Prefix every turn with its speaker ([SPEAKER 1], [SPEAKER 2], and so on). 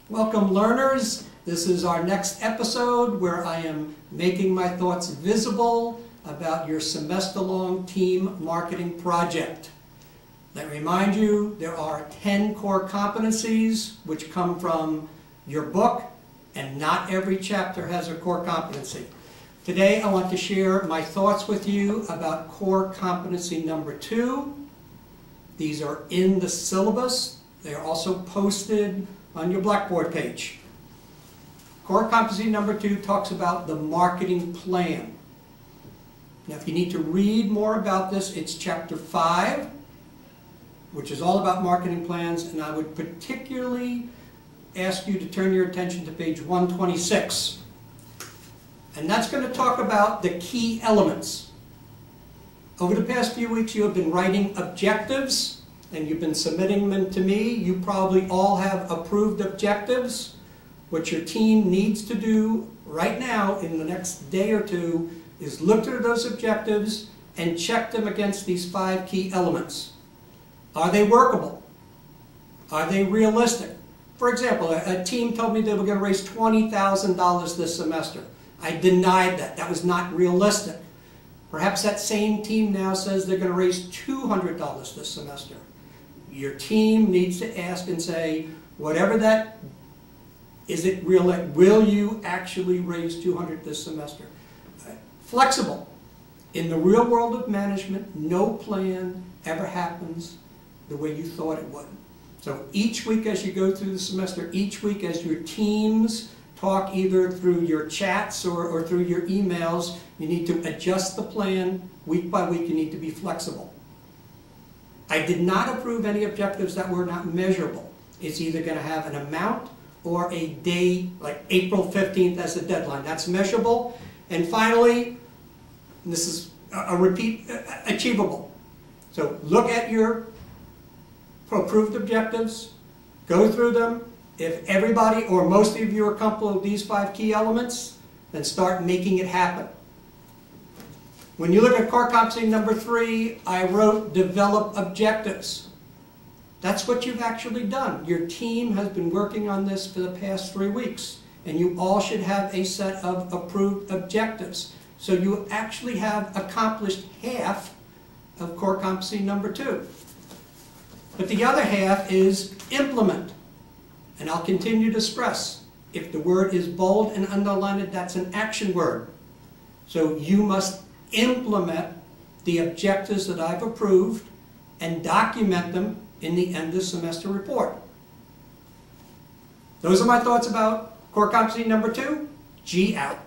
[SPEAKER 1] Welcome, learners. This is our next episode where I am making my thoughts visible about your semester-long team marketing project. Let me remind you, there are 10 core competencies which come from your book, and not every chapter has a core competency. Today I want to share my thoughts with you about core competency number 2. These are in the syllabus. They are also posted on your Blackboard page. Core competency number 2 talks about the marketing plan. Now, if you need to read more about this, it's chapter 5, which is all about marketing plans, and I would particularly ask you to turn your attention to page 126. And that's going to talk about the key elements. Over the past few weeks, you have been writing objectives, and you've been submitting them to me. You probably all have approved objectives. What your team needs to do right now in the next day or two is look at those objectives and check them against these 5 key elements. Are they workable? Are they realistic? For example, a team told me they were going to raise $20,000 this semester. I denied that. That was not realistic. Perhaps that same team now says they're going to raise $200 this semester. Your team needs to ask and say, whatever that, is it real? Will you actually raise $200 this semester? Flexible. In the real world of management, no plan ever happens the way you thought it would. So each week as you go through the semester, each week as your teams talk either through your chats or through your emails, you need to adjust the plan week by week. You need to be flexible. I did not approve any objectives that were not measurable. It's either going to have an amount or a day, like April 15th as a deadline. That's measurable. And finally, this is a repeat, achievable. So look at your approved objectives, go through them. If everybody or most of you are comfortable with these 5 key elements, then start making it happen. When you look at core competency number 3, I wrote develop objectives. That's what you've actually done. Your team has been working on this for the past 3 weeks, and you all should have a set of approved objectives. So you actually have accomplished half of core competency number 2. But the other half is implement. And I'll continue to stress, if the word is bold and underlined, that's an action word. So you must implement the objectives that I've approved and document them in the end of semester report. Those are my thoughts about core competency number 2. G out.